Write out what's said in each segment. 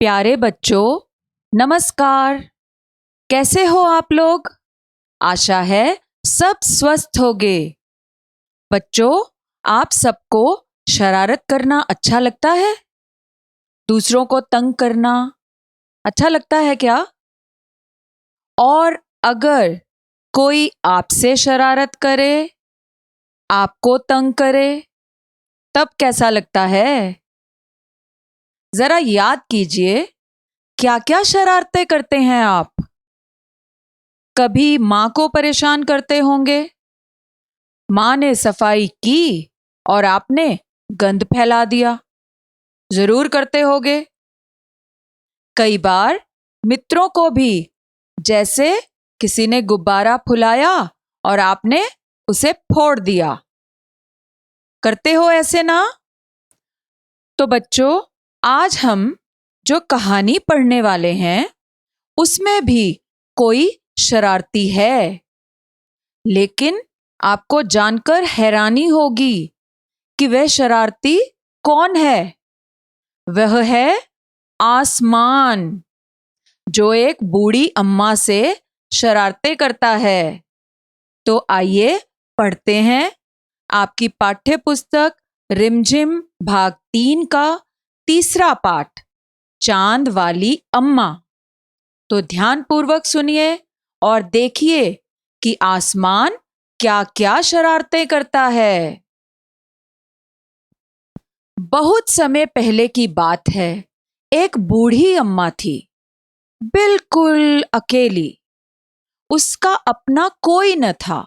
प्यारे बच्चों, नमस्कार। कैसे हो आप लोग? आशा है सब स्वस्थ होंगे। बच्चों, आप सबको शरारत करना अच्छा लगता है? दूसरों को तंग करना अच्छा लगता है क्या? और अगर कोई आपसे शरारत करे, आपको तंग करे, तब कैसा लगता है? जरा याद कीजिए, क्या क्या शरारतें करते हैं आप? कभी माँ को परेशान करते होंगे। माँ ने सफाई की और आपने गंद फैला दिया। जरूर करते होगे। कई बार मित्रों को भी, जैसे किसी ने गुब्बारा फुलाया और आपने उसे फोड़ दिया। करते हो ऐसे ना? तो बच्चों, आज हम जो कहानी पढ़ने वाले हैं, उसमें भी कोई शरारती है। लेकिन आपको जानकर हैरानी होगी कि वह शरारती कौन है। वह है आसमान, जो एक बूढ़ी अम्मा से शरारतें करता है। तो आइए पढ़ते हैं आपकी पाठ्य पुस्तक रिमझिम भाग 3 का तीसरा पाठ, चांद वाली अम्मा। तो ध्यानपूर्वक सुनिए और देखिए कि आसमान क्या क्या शरारतें करता है। बहुत समय पहले की बात है। एक बूढ़ी अम्मा थी, बिल्कुल अकेली। उसका अपना कोई न था।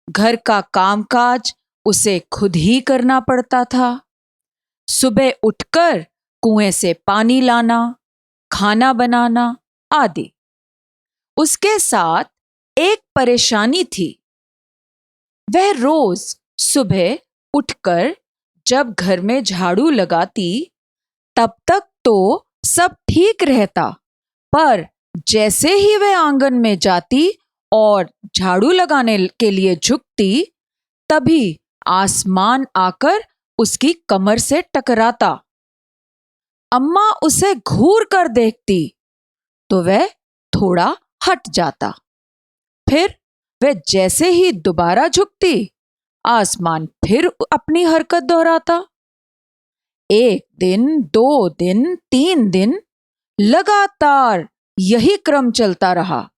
घर का कामकाज उसे खुद ही करना पड़ता था। सुबह उठकर कुएं से पानी लाना, खाना बनाना आदि। उसके साथ एक परेशानी थी। वह रोज सुबह उठकर जब घर में झाड़ू लगाती, तब तक तो सब ठीक रहता, पर जैसे ही वह आंगन में जाती और झाड़ू लगाने के लिए झुकती, तभी आसमान आकर उसकी कमर से टकराता। अम्मा उसे घूर कर देखती तो वह थोड़ा हट जाता। फिर वह जैसे ही दोबारा झुकती, आसमान फिर अपनी हरकत दोहराता। 1 दिन, 2 दिन, 3 दिन लगातार यही क्रम चलता रहा।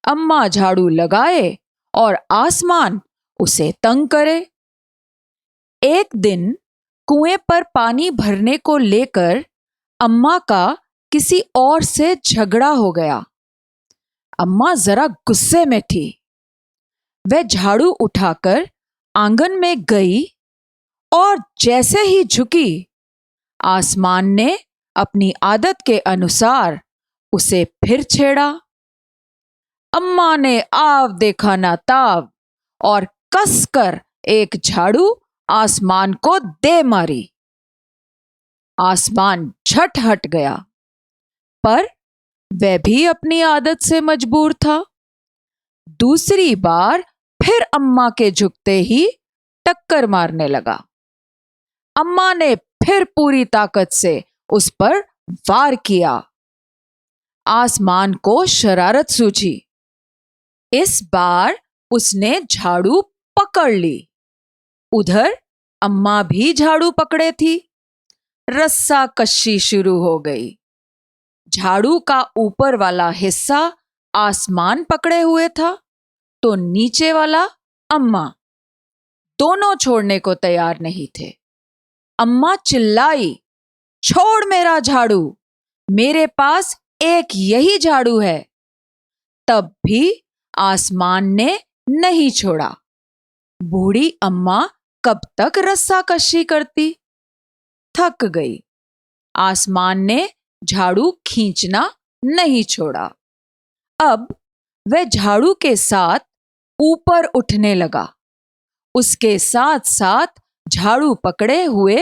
अम्मा झाड़ू लगाए और आसमान उसे तंग करे। एक दिन कुएं पर पानी भरने को लेकर अम्मा का किसी और से झगड़ा हो गया। अम्मा जरा गुस्से में थी। वह झाड़ू उठाकर आंगन में गई और जैसे ही झुकी, आसमान ने अपनी आदत के अनुसार उसे फिर छेड़ा। अम्मा ने आव देखा ना ताव और कसकर एक झाड़ू आसमान को दे मारी। आसमान झट हट गया, पर वह भी अपनी आदत से मजबूर था। दूसरी बार फिर अम्मा के झुकते ही टक्कर मारने लगा। अम्मा ने फिर पूरी ताकत से उस पर वार किया। आसमान को शरारत सूझी। इस बार उसने झाड़ू पकड़ ली। उधर अम्मा भी झाड़ू पकड़े थी। रस्सा कशी शुरू हो गई। झाड़ू का ऊपर वाला हिस्सा आसमान पकड़े हुए था, तो नीचे वाला अम्मा। दोनों छोड़ने को तैयार नहीं थे। अम्मा चिल्लाई, छोड़ मेरा झाड़ू, मेरे पास एक यही झाड़ू है। तब भी आसमान ने नहीं छोड़ा। बूढ़ी अम्मा कब तक रस्साकशी करती? थक गई। आसमान ने झाड़ू खींचना नहीं छोड़ा। अब वह झाड़ू के साथ ऊपर उठने लगा। उसके साथ साथ झाड़ू पकड़े हुए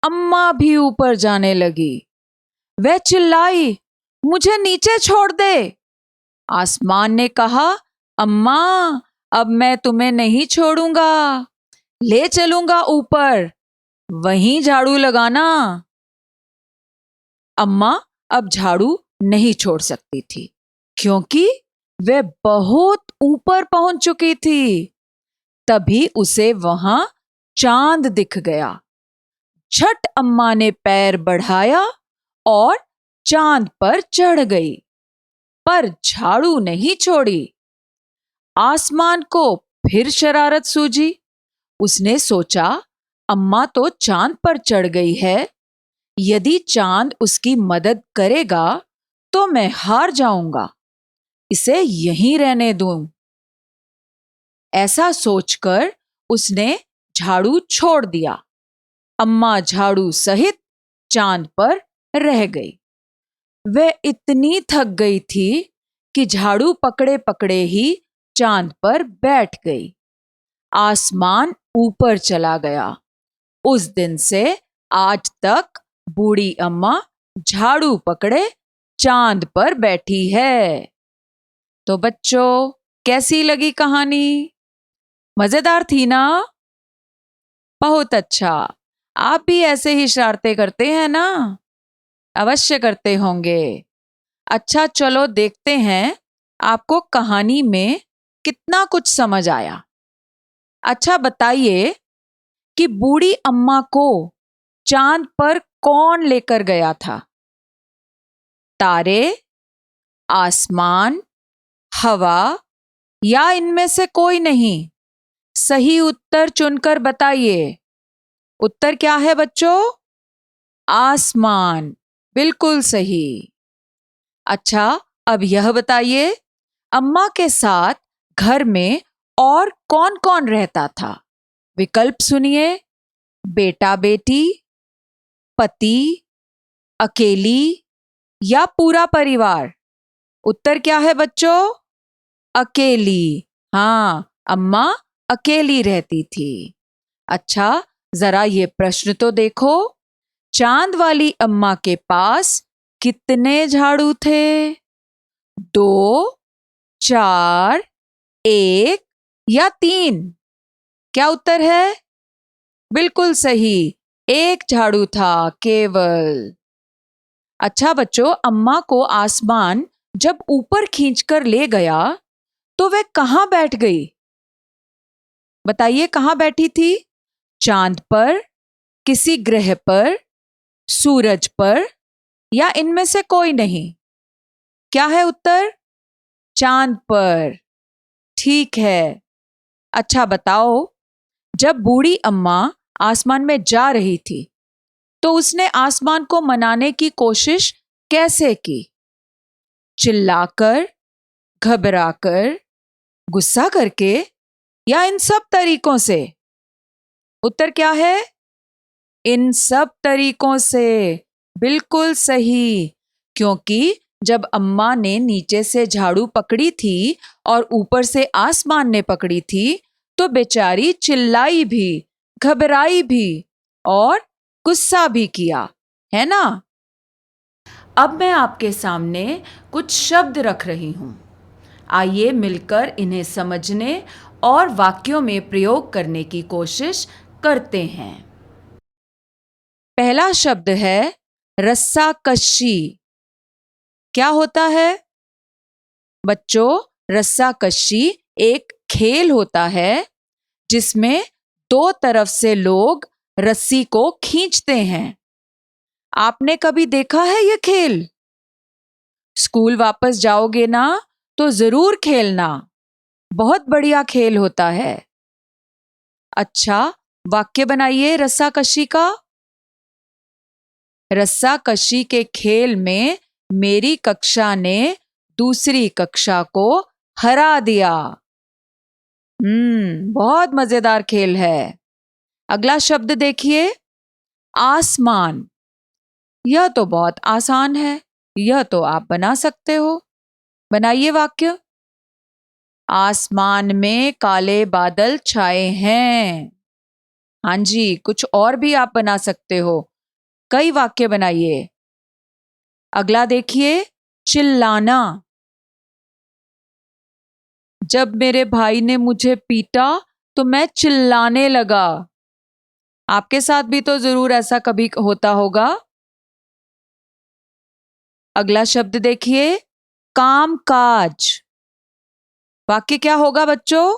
अम्मा भी ऊपर जाने लगी। वह चिल्लाई, मुझे नीचे छोड़ दे। आसमान ने कहा, अम्मा, अब मैं तुम्हें नहीं छोड़ूंगा, ले चलूंगा ऊपर, वहीं झाड़ू लगाना। अम्मा अब झाड़ू नहीं छोड़ सकती थी, क्योंकि वह बहुत ऊपर पहुंच चुकी थी। तभी उसे वहां चांद दिख गया। झट अम्मा ने पैर बढ़ाया और चांद पर चढ़ गई, पर झाड़ू नहीं छोड़ी। आसमान को फिर शरारत सूझी। उसने सोचा, अम्मा तो चांद पर चढ़ गई है, यदि चांद उसकी मदद करेगा तो मैं हार जाऊंगा, इसे यहीं रहने दूं। ऐसा सोचकर उसने झाड़ू छोड़ दिया। अम्मा झाड़ू सहित चांद पर रह गई। वह इतनी थक गई थी कि झाड़ू पकड़े पकड़े ही चांद पर बैठ गई। आसमान ऊपर चला गया। उस दिन से आज तक बूढ़ी अम्मा झाड़ू पकड़े चांद पर बैठी है। तो बच्चों, कैसी लगी कहानी? मजेदार थी ना? बहुत अच्छा। आप भी ऐसे ही शरारतें करते हैं ना? अवश्य करते होंगे। अच्छा, चलो देखते हैं आपको कहानी में कितना कुछ समझ आया। अच्छा बताइए कि बूढ़ी अम्मा को चांद पर कौन लेकर गया था? तारे, आसमान, हवा या इनमें से कोई नहीं? सही उत्तर चुनकर बताइए। उत्तर क्या है बच्चों? आसमान। बिल्कुल सही। अच्छा, अब यह बताइए, अम्मा के साथ घर में और कौन कौन रहता था? विकल्प सुनिए। बेटा बेटी, पति, अकेली या पूरा परिवार? उत्तर क्या है बच्चों? अकेली। हाँ, अम्मा अकेली रहती थी। अच्छा, जरा ये प्रश्न तो देखो, चांद वाली अम्मा के पास कितने झाड़ू थे? 2, 4, 1 या 3? क्या उत्तर है? बिल्कुल सही, 1 झाड़ू था केवल। अच्छा बच्चों, अम्मा को आसमान जब ऊपर खींचकर ले गया तो वह कहां बैठ गई? बताइए, कहां बैठी थी? चांद पर, किसी ग्रह पर, सूरज पर या इनमें से कोई नहीं? क्या है उत्तर? चांद पर। ठीक है। अच्छा बताओ, जब बूढ़ी अम्मा आसमान में जा रही थी तो उसने आसमान को मनाने की कोशिश कैसे की? चिल्लाकर, घबराकर, गुस्सा करके या इन सब तरीकों से? उत्तर क्या है? इन सब तरीकों से। बिल्कुल सही। क्योंकि जब अम्मा ने नीचे से झाड़ू पकड़ी थी और ऊपर से आसमान ने पकड़ी थी तो बेचारी चिल्लाई भी, घबराई भी और गुस्सा भी किया, है ना? अब मैं आपके सामने कुछ शब्द रख रही हूं। आइए मिलकर इन्हें समझने और वाक्यों में प्रयोग करने की कोशिश करते हैं। पहला शब्द है रस्साकशी। क्या होता है? बच्चों, रस्साकशी एक खेल होता है जिसमें 2 तरफ से लोग रस्सी को खींचते हैं। आपने कभी देखा है यह खेल? स्कूल वापस जाओगे ना तो जरूर खेलना। बहुत बढ़िया खेल होता है। अच्छा, वाक्य बनाइए रस्साकशी का। रस्साकशी के खेल में मेरी कक्षा ने दूसरी कक्षा को हरा दिया। बहुत मजेदार खेल है। अगला शब्द देखिए, आसमान। यह तो बहुत आसान है, यह तो आप बना सकते हो। बनाइए वाक्य। आसमान में काले बादल छाए हैं। हाँ जी, कुछ और भी आप बना सकते हो। कई वाक्य बनाइए। अगला देखिए, चिल्लाना। जब मेरे भाई ने मुझे पीटा तो मैं चिल्लाने लगा। आपके साथ भी तो जरूर ऐसा कभी होता होगा। अगला शब्द देखिए, कामकाज। वाक्य क्या होगा बच्चों?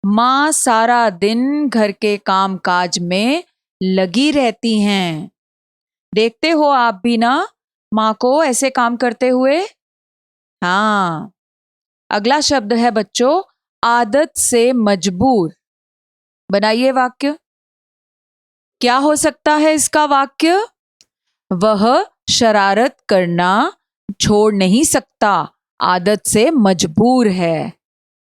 माँ सारा दिन घर के कामकाज में लगी रहती हैं। देखते हो आप भी ना माँ को ऐसे काम करते हुए? हाँ। अगला शब्द है बच्चों, आदत से मजबूर। बनाइए वाक्य। क्या हो सकता है इसका वाक्य? वह शरारत करना छोड़ नहीं सकता, आदत से मजबूर है।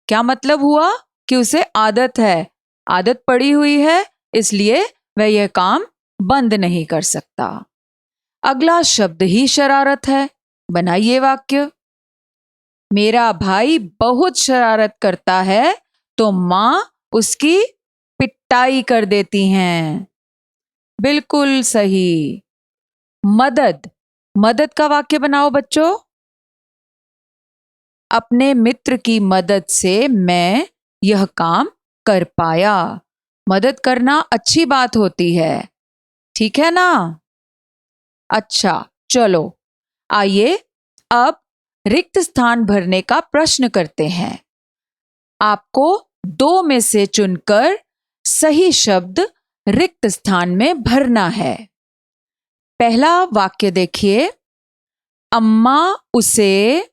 क्या मतलब हुआ? कि उसे आदत है, आदत पड़ी हुई है, इसलिए वह यह काम बंद नहीं कर सकता। अगला शब्द ही शरारत है। बनाइए वाक्य। मेरा भाई बहुत शरारत करता है तो माँ उसकी पिटाई कर देती हैं। बिल्कुल सही। मदद। मदद का वाक्य बनाओ बच्चों। अपने मित्र की मदद से मैं यह काम कर पाया। मदद करना अच्छी बात होती है, ठीक है ना? अच्छा, चलो आइए अब रिक्त स्थान भरने का प्रश्न करते हैं। आपको दो में से चुनकर सही शब्द रिक्त स्थान में भरना है। पहला वाक्य देखिए, अम्मा उसे,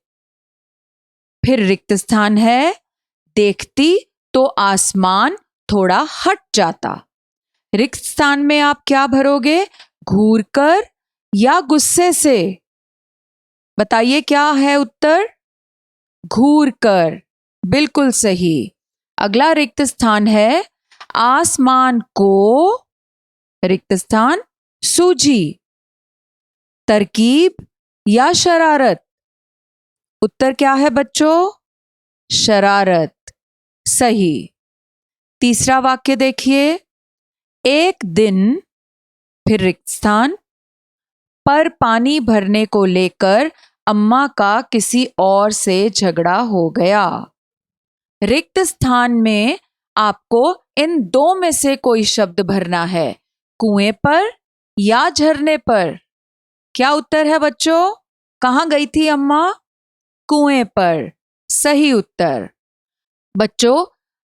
फिर रिक्त स्थान है, देखती तो आसमान थोड़ा हट जाता। रिक्त स्थान में आप क्या भरोगे? घूरकर या गुस्से से? बताइए क्या है उत्तर? घूरकर। बिल्कुल सही। अगला रिक्त स्थान है, आसमान को, रिक्त स्थान, सूझी। तरकीब या शरारत? उत्तर क्या है बच्चों? शरारत। सही। तीसरा वाक्य देखिए, एक दिन, फिर रिक्त स्थान, पर पानी भरने को लेकर अम्मा का किसी और से झगड़ा हो गया। रिक्त स्थान में आपको इन दो में से कोई शब्द भरना है, कुएं पर या झरने पर। क्या उत्तर है बच्चों? कहाँ गई थी अम्मा? कुएं पर। सही उत्तर। बच्चों,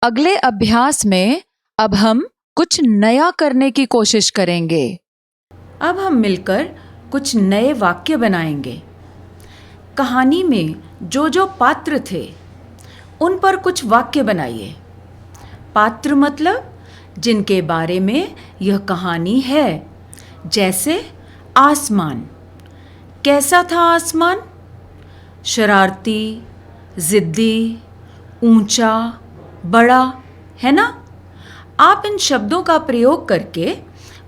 अगले अभ्यास में अब हम कुछ नया करने की कोशिश करेंगे। अब हम मिलकर कुछ नए वाक्य बनाएंगे। कहानी में जो जो पात्र थे उन पर कुछ वाक्य बनाइए। पात्र मतलब जिनके बारे में यह कहानी है। जैसे आसमान। कैसा था आसमान? शरारती, जिद्दी, ऊंचा, बड़ा, है ना? आप इन शब्दों का प्रयोग करके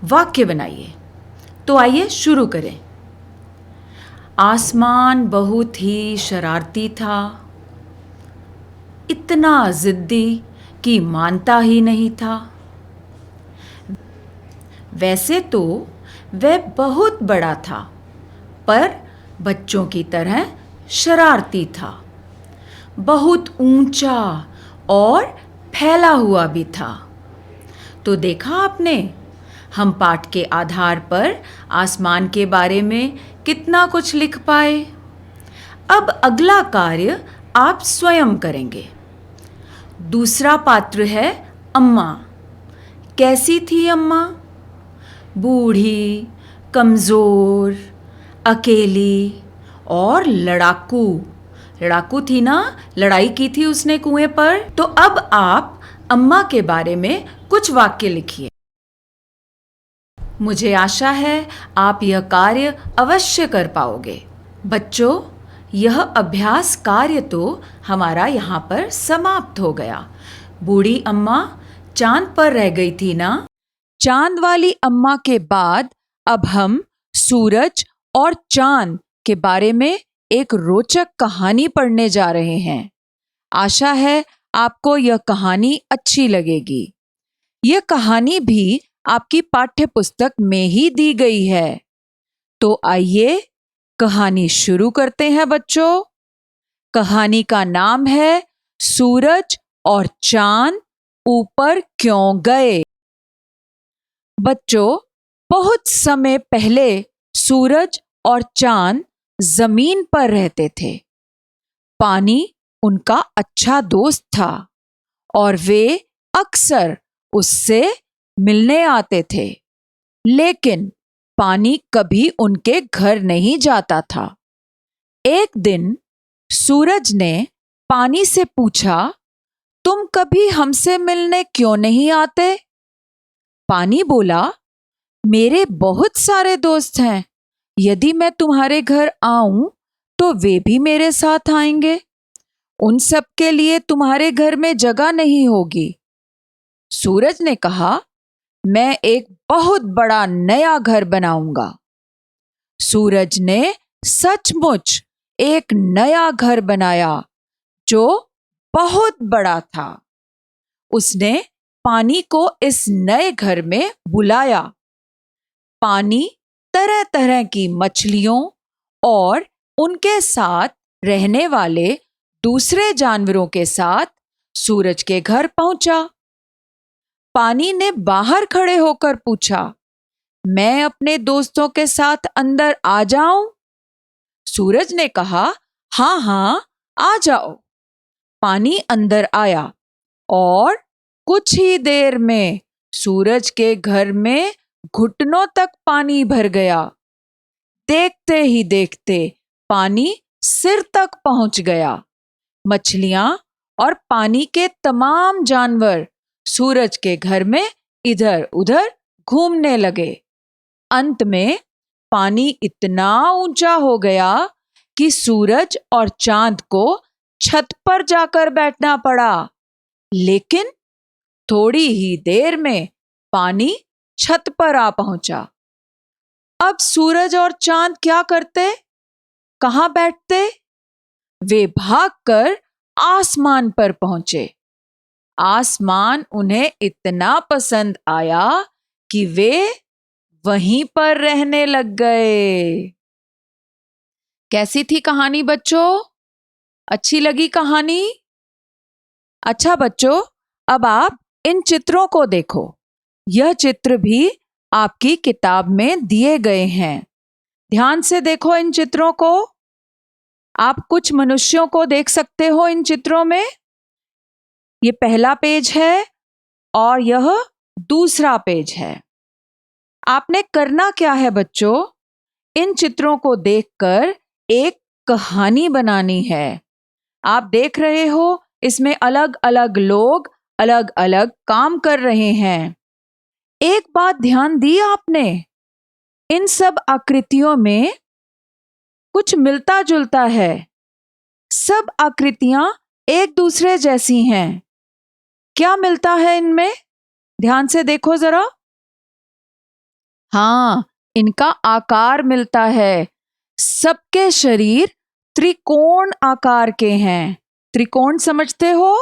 वाक्य बनाइए। तो आइए शुरू करें। आसमान बहुत ही शरारती था, इतना जिद्दी कि मानता ही नहीं था। वैसे तो वह बहुत बड़ा था, पर बच्चों की तरह शरारती था। बहुत ऊंचा और फैला हुआ भी था। तो देखा आपने, हम पाठ के आधार पर आसमान के बारे में कितना कुछ लिख पाए। अब अगला कार्य आप स्वयं करेंगे। दूसरा पात्र है अम्मा। कैसी थी अम्मा? बूढ़ी, कमज़ोर, अकेली और लड़ाकू। लड़ाकू थी ना, लड़ाई की थी उसने कुएं पर। तो अब आप अम्मा के बारे में कुछ वाक्य लिखिए। मुझे आशा है आप यह कार्य अवश्य कर पाओगे। बच्चों, यह अभ्यास कार्य तो हमारा यहाँ पर समाप्त हो गया। बूढ़ी अम्मा चांद पर रह गई थी ना? चांद वाली अम्मा के बाद अब हम सूरज और चांद के बारे में एक रोचक कहानी पढ़ने जा रहे हैं। आशा है आपको यह कहानी अच्छी लगेगी। यह कहानी भी आपकी पाठ्य पुस्तक में ही दी गई है। तो आइए कहानी शुरू करते हैं बच्चों। कहानी का नाम है सूरज और चांद ऊपर क्यों गए। बच्चों, बहुत समय पहले सूरज और चांद जमीन पर रहते थे। पानी उनका अच्छा दोस्त था और वे अक्सर उससे मिलने आते थे, लेकिन पानी कभी उनके घर नहीं जाता था। एक दिन सूरज ने पानी से पूछा, तुम कभी हमसे मिलने क्यों नहीं आते? पानी बोला, मेरे बहुत सारे दोस्त हैं। यदि मैं तुम्हारे घर आऊं तो वे भी मेरे साथ आएंगे। उन सब के लिए तुम्हारे घर में जगह नहीं होगी। सूरज ने कहा, मैं एक बहुत बड़ा नया घर बनाऊंगा। सूरज ने सचमुच एक नया घर बनाया जो बहुत बड़ा था। उसने पानी को इस नए घर में बुलाया। पानी तरह तरह की मछलियों और उनके साथ रहने वाले दूसरे जानवरों के साथ सूरज के घर पहुंचा। पानी ने बाहर खड़े होकर पूछा, मैं अपने दोस्तों के साथ अंदर आ जाऊं? सूरज ने कहा, हाँ हाँ, आ जाओ। पानी अंदर आया और कुछ ही देर में सूरज के घर में घुटनों तक पानी भर गया। देखते ही देखते पानी सिर तक पहुंच गया। मछलियां और पानी के तमाम जानवर सूरज के घर में इधर उधर घूमने लगे। अंत में पानी इतना ऊंचा हो गया कि सूरज और चांद को छत पर जाकर बैठना पड़ा। लेकिन थोड़ी ही देर में पानी छत पर आ पहुंचा। अब सूरज और चांद क्या करते? कहां बैठते? वे भागकर आसमान पर पहुंचे। आसमान उन्हें इतना पसंद आया कि वे वहीं पर रहने लग गए। कैसी थी कहानी बच्चों? अच्छी लगी कहानी? अच्छा बच्चों, अब आप इन चित्रों को देखो। यह चित्र भी आपकी किताब में दिए गए हैं। ध्यान से देखो इन चित्रों को। आप कुछ मनुष्यों को देख सकते हो इन चित्रों में। ये पहला पेज है और यह दूसरा पेज है। आपने करना क्या है बच्चों? इन चित्रों को देखकर एक कहानी बनानी है। आप देख रहे हो इसमें अलग अलग लोग अलग अलग काम कर रहे हैं। एक बात ध्यान दी आपने? इन सब आकृतियों में कुछ मिलता जुलता है। सब आकृतियां एक दूसरे जैसी हैं। क्या मिलता है इनमें? ध्यान से देखो जरा। हाँ, इनका आकार मिलता है। सबके शरीर त्रिकोण आकार के हैं। त्रिकोण समझते हो?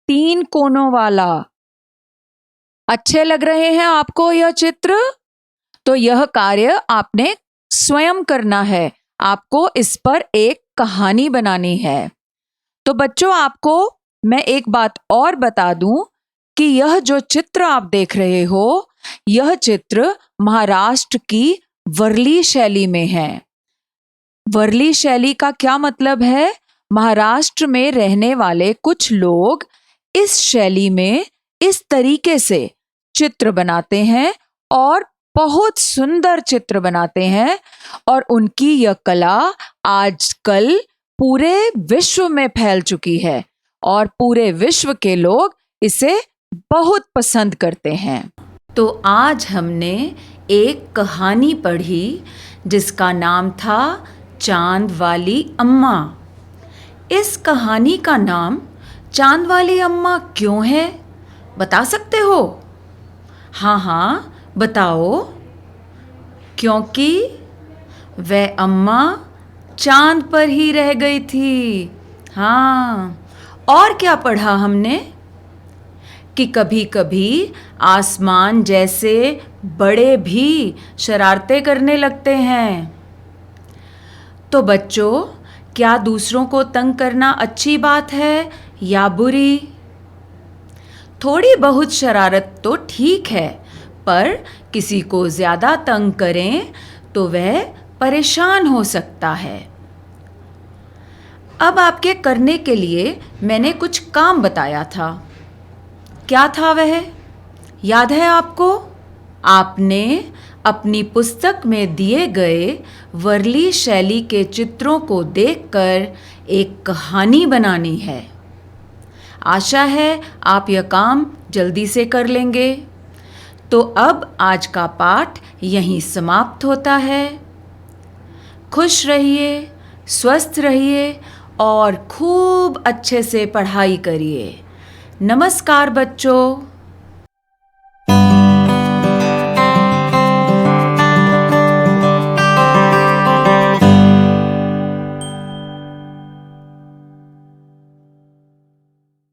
3 कोनों वाला। अच्छे लग रहे हैं आपको यह चित्र? तो यह कार्य आपने स्वयं करना है। आपको इस पर एक कहानी बनानी है। तो बच्चों, आपको मैं एक बात और बता दूं कि यह जो चित्र आप देख रहे हो, यह चित्र महाराष्ट्र की वर्ली शैली में है। वर्ली शैली का क्या मतलब है? महाराष्ट्र में रहने वाले कुछ लोग इस शैली में इस तरीके से चित्र बनाते हैं और बहुत सुंदर चित्र बनाते हैं। और उनकी यह कला आजकल पूरे विश्व में फैल चुकी है और पूरे विश्व के लोग इसे बहुत पसंद करते हैं। तो आज हमने एक कहानी पढ़ी जिसका नाम था चांद वाली अम्मा। इस कहानी का नाम चांद वाली अम्मा क्यों है? बता सकते हो? हाँ हाँ, बताओ। क्योंकि वह अम्मा चांद पर ही रह गई थी। हाँ, और क्या पढ़ा हमने? कि कभी कभी आसमान जैसे बड़े भी शरारतें करने लगते हैं। तो बच्चों, क्या दूसरों को तंग करना अच्छी बात है या बुरी? थोड़ी बहुत शरारत तो ठीक है, पर किसी को ज़्यादा तंग करें तो वह परेशान हो सकता है। अब आपके करने के लिए मैंने कुछ काम बताया था। क्या था वह? याद है आपको? आपने अपनी पुस्तक में दिए गए वर्ली शैली के चित्रों को देखकर एक कहानी बनानी है। आशा है आप यह काम जल्दी से कर लेंगे। तो अब आज का पाठ यहीं समाप्त होता है। खुश रहिए, स्वस्थ रहिए और खूब अच्छे से पढ़ाई करिए। नमस्कार बच्चों।